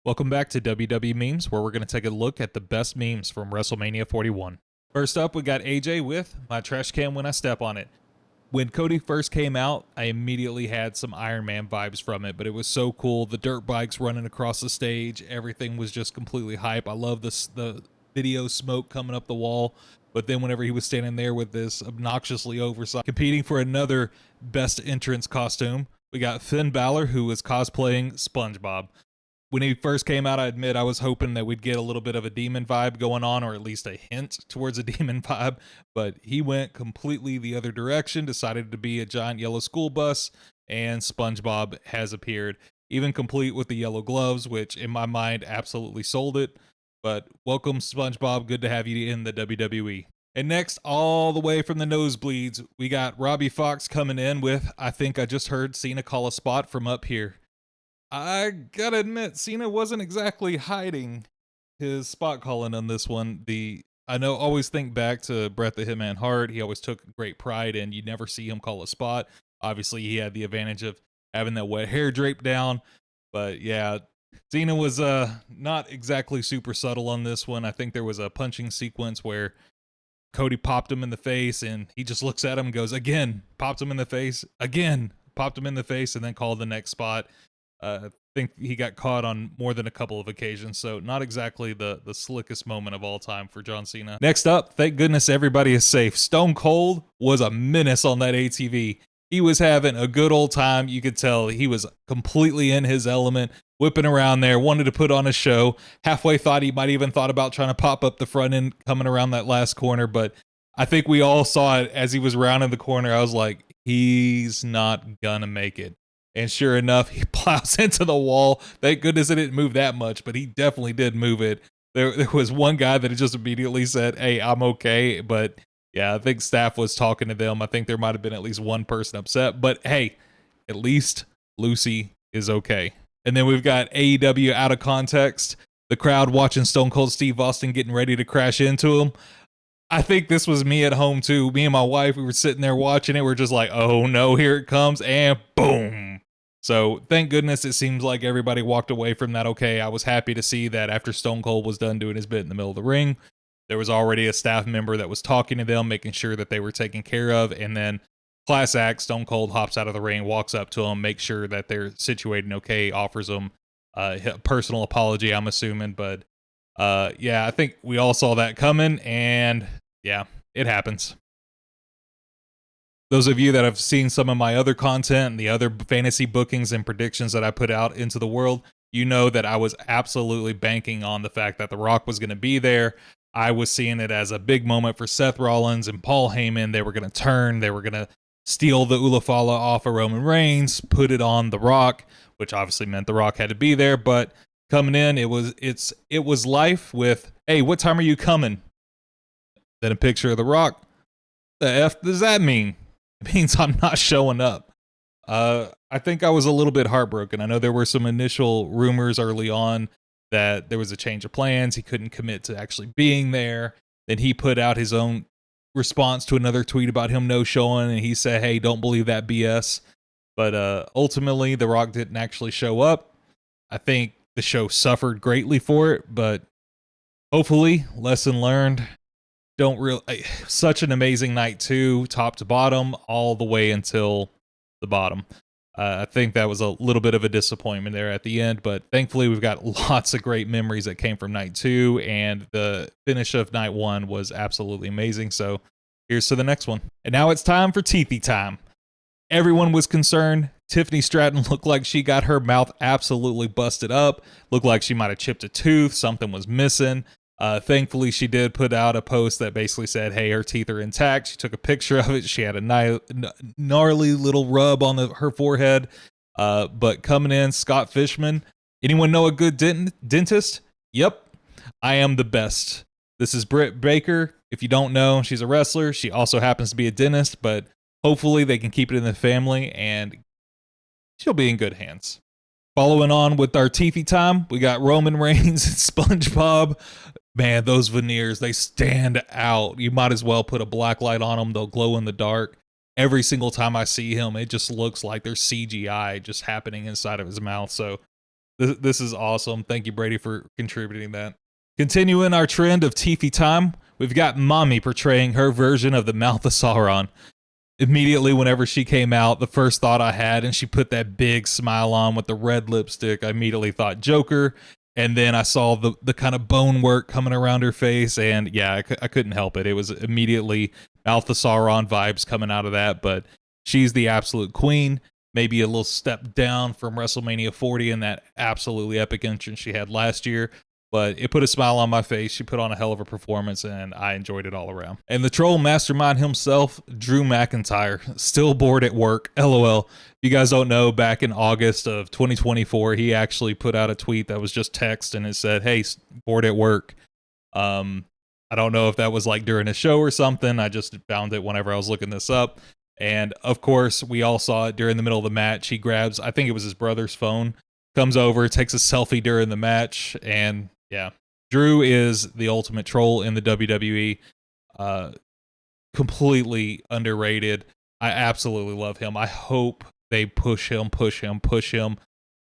Welcome back to WW Memes, where we're going to take a look at the best memes from WrestleMania 41. First up, we got AJ with "My trash can when I step on it." When Cody first came out, I immediately had some Iron Man vibes from it, but it was so cool. The dirt bikes running across the stage, everything was just completely hype. I love the video smoke coming up the wall, but then whenever he was standing there with this obnoxiously oversized, competing for another best entrance costume, we got Finn Balor, who was cosplaying SpongeBob. When he first came out, I admit I was hoping that we'd get a little bit of a demon vibe going on, or at least a hint towards a demon vibe, but he went completely the other direction, decided to be a giant yellow school bus, and SpongeBob has appeared, even complete with the yellow gloves, which in my mind absolutely sold it. But welcome, SpongeBob. Good to have you in the WWE. And next, all the way from the nosebleeds, we got Robbie Fox coming in with "I think I just heard Cena call a spot from up here." I gotta admit, Cena wasn't exactly hiding his spot calling on this one. Always think back to Bret the Hitman Hart. He always took great pride in you never see him call a spot. Obviously, he had the advantage of having that wet hair draped down. But yeah, Cena was not exactly super subtle on this one. I think there was a punching sequence where Cody popped him in the face, and he just looks at him and goes, "Again," popped him in the face, again, popped him in the face, and then called the next spot. I think he got caught on more than a couple of occasions, so not exactly the slickest moment of all time for John Cena. Next up, thank goodness everybody is safe. Stone Cold was a menace on that ATV. He was having a good old time. You could tell he was completely in his element, whipping around there, wanted to put on a show. Halfway thought he might even thought about trying to pop up the front end coming around that last corner, but I think we all saw it as he was rounding the corner. I was like, he's not gonna make it. And sure enough, he plows into the wall. Thank goodness it didn't move that much, but he definitely did move it. There was one guy that just immediately said, "Hey, I'm okay." But yeah, I think staff was talking to them. I think there might have been at least one person upset. But hey, at least Lucy is okay. And then we've got AEW out of context. The crowd watching Stone Cold Steve Austin getting ready to crash into him. I think this was me at home too. Me and my wife, we were sitting there watching it. We're just like, "Oh no, here it comes," and boom. So thank goodness it seems like everybody walked away from that okay. I was happy to see that after Stone Cold was done doing his bit in the middle of the ring, there was already a staff member that was talking to them, making sure that they were taken care of. And then class act, Stone Cold hops out of the ring, walks up to them, makes sure that they're situated okay, offers them a personal apology, I'm assuming. But yeah, I think we all saw that coming, and yeah, it happens. Those of you that have seen some of my other content and the other fantasy bookings and predictions that I put out into the world, you know that I was absolutely banking on the fact that The Rock was going to be there. I was seeing it as a big moment for Seth Rollins and Paul Heyman. They were going to turn. They were going to steal the Ulafala off of Roman Reigns, put it on The Rock, which obviously meant The Rock had to be there. But coming in, it was life with, "Hey, what time are you coming?" Then a picture of The Rock. The F does that mean? It means I'm not showing up. I think I was a little bit heartbroken. I know there were some initial rumors early on that there was a change of plans. He couldn't commit to actually being there. Then he put out his own response to another tweet about him no showing, and he said, "Hey, don't believe that BS." But ultimately, The Rock didn't actually show up. I think the show suffered greatly for it, but hopefully, lesson learned. Such an amazing night too, top to bottom, all the way until the bottom. I think that was a little bit of a disappointment there at the end, but thankfully we've got lots of great memories that came from night 2, and the finish of night 1 was absolutely amazing. So here's to the next one. And now it's time for Teethy time. Everyone was concerned. Tiffany Stratton looked like she got her mouth absolutely busted up. Looked like she might have chipped a tooth. Something was missing. Thankfully, she did put out a post that basically said, "Hey, her teeth are intact." She took a picture of it. She had a gnarly little rub on her forehead. But coming in, Scott Fishman. Anyone know a good dentist? Yep, I am the best. This is Britt Baker. If you don't know, she's a wrestler. She also happens to be a dentist, but hopefully they can keep it in the family, and she'll be in good hands. Following on with our teethy time, we got Roman Reigns and SpongeBob. Man, those veneers, they stand out. You might as well put a black light on them. They'll glow in the dark. Every single time I see him, it just looks like there's CGI just happening inside of his mouth. So This is awesome. Thank you, Brady, for contributing that. Continuing our trend of Tiffy time, we've got Mommy portraying her version of the Mouth of Sauron. Immediately, whenever she came out, the first thought I had, and she put that big smile on with the red lipstick, I immediately thought Joker. And then I saw the kind of bone work coming around her face, and yeah, I couldn't help it. It was immediately Mouth of Sauron vibes coming out of that, but she's the absolute queen. Maybe a little step down from WrestleMania 40 and that absolutely epic entrance she had last year, but it put a smile on my face. She put on a hell of a performance, and I enjoyed it all around. And the troll mastermind himself, Drew McIntyre, still bored at work. LOL. If you guys don't know, back in August of 2024, he actually put out a tweet that was just text, and it said, "Hey, bored at work." I don't know if that was like during a show or something. I just found it whenever I was looking this up. And of course, we all saw it during the middle of the match. He grabs, I think it was his brother's phone, comes over, takes a selfie during the match, and yeah, Drew is the ultimate troll in the WWE. Completely underrated. I absolutely love him. I hope they push him.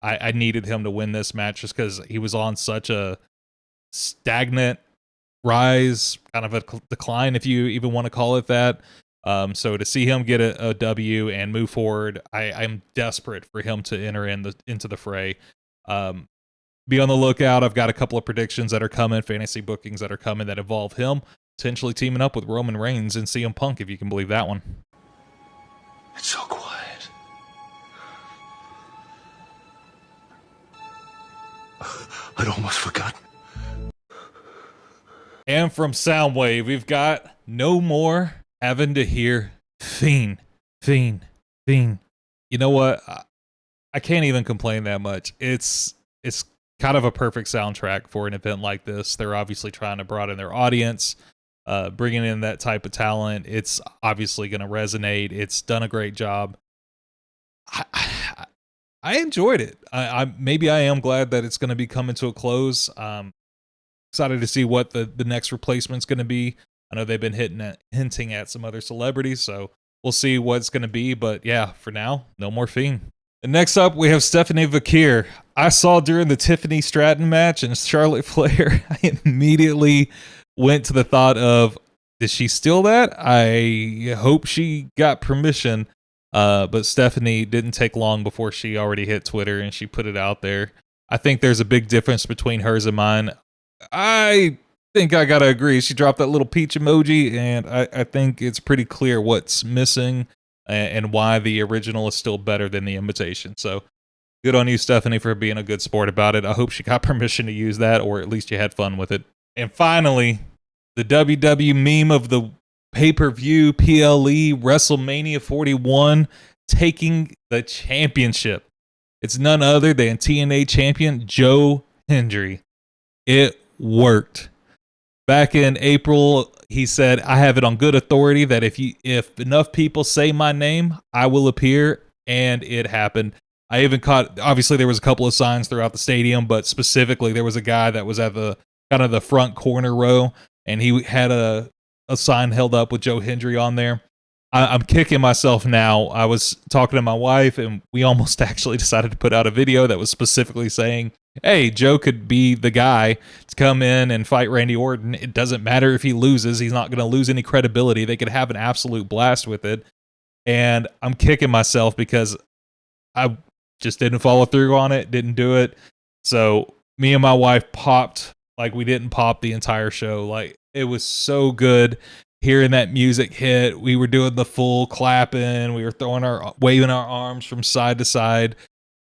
I needed him to win this match just because he was on such a stagnant rise, kind of a decline, if you even want to call it that. So to see him get a W and move forward, I'm desperate for him to enter into the fray. Be on the lookout. I've got a couple of predictions that are coming, fantasy bookings that are coming that involve him potentially teaming up with Roman Reigns and CM Punk, if you can believe that one. It's so quiet. I'd almost forgotten. And from Soundwave, we've got no more having to hear Fiend. You know what? I can't even complain that much. It's kind of a perfect soundtrack for an event like this. They're obviously trying to broaden their audience, bringing in that type of talent. It's obviously going to resonate. It's done a great job. I enjoyed it. Maybe I am glad that it's going to be coming to a close. Excited to see what the next replacement's going to be. I know they've been hinting at some other celebrities, so we'll see what it's going to be. But yeah, for now, no more Fiend. And next up, we have Stephanie Vakir. I saw during the Tiffany Stratton match and Charlotte Flair, I immediately went to the thought of, did she steal that? I hope she got permission. But Stephanie didn't take long before she already hit Twitter and she put it out there. I think there's a big difference between hers and mine. I think I gotta agree. She dropped that little peach emoji, and I think it's pretty clear what's missing and why the original is still better than the imitation. So good on you, Stephanie, for being a good sport about it. I hope she got permission to use that, or at least you had fun with it. And finally, the WW meme of the pay-per-view PLE WrestleMania 41 taking the championship. It's none other than TNA champion Joe Hendry. It worked. Back in April, he said, "I have it on good authority that if enough people say my name, I will appear," and it happened. I even caught, obviously there was a couple of signs throughout the stadium, but specifically there was a guy that was at the kind of the front corner row, and he had a sign held up with Joe Hendry on there. I'm kicking myself now. I was talking to my wife, and we almost actually decided to put out a video that was specifically saying, hey, Joe could be the guy to come in and fight Randy Orton. It doesn't matter if he loses. He's not going to lose any credibility. They could have an absolute blast with it. And I'm kicking myself because I just didn't follow through on it, didn't do it. So me and my wife popped like we didn't pop the entire show. Like, it was so good. Hearing that music hit, we were doing the full clapping. We were waving our arms from side to side.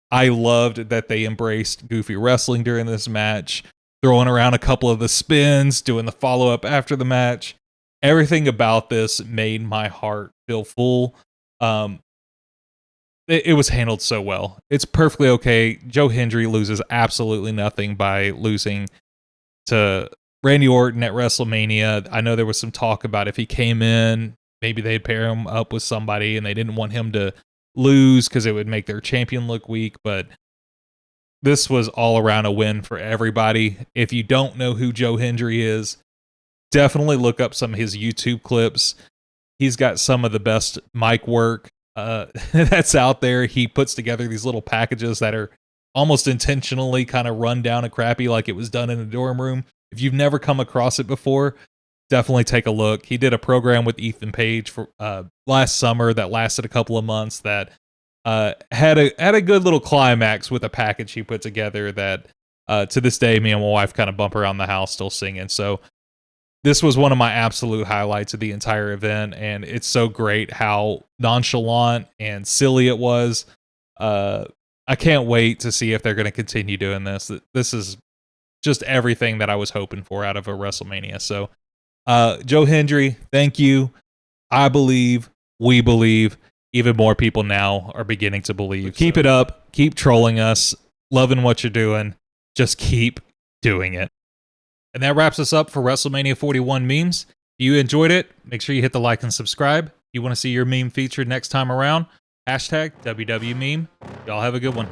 I loved that they embraced goofy wrestling during this match, throwing around a couple of the spins, doing the follow-up after the match. Everything about this made my heart feel full. It was handled so well. It's perfectly okay. Joe Hendry loses absolutely nothing by losing to Randy Orton at WrestleMania. I know there was some talk about if he came in, maybe they'd pair him up with somebody and they didn't want him to lose because it would make their champion look weak, but this was all around a win for everybody. If you don't know who Joe Hendry is, definitely look up some of his YouTube clips. He's got some of the best mic work that's out there. He puts together these little packages that are almost intentionally kind of run down and crappy like it was done in a dorm room. If you've never come across it before, definitely take a look. He did a program with Ethan Page for last summer that lasted a couple of months that had a good little climax with a package he put together that to this day me and my wife kind of bump around the house still singing. So this was one of my absolute highlights of the entire event, and it's so great how nonchalant and silly it was. I can't wait to see if they're going to continue doing this. This is just everything that I was hoping for out of a WrestleMania. So, Joe Hendry, thank you. I believe, we believe, even more people now are beginning to believe. Keep it up. Keep trolling us. Loving what you're doing. Just keep doing it. And that wraps us up for WrestleMania 41 memes. If you enjoyed it, make sure you hit the like and subscribe. If you want to see your meme featured next time around, hashtag WWMeme. Y'all have a good one.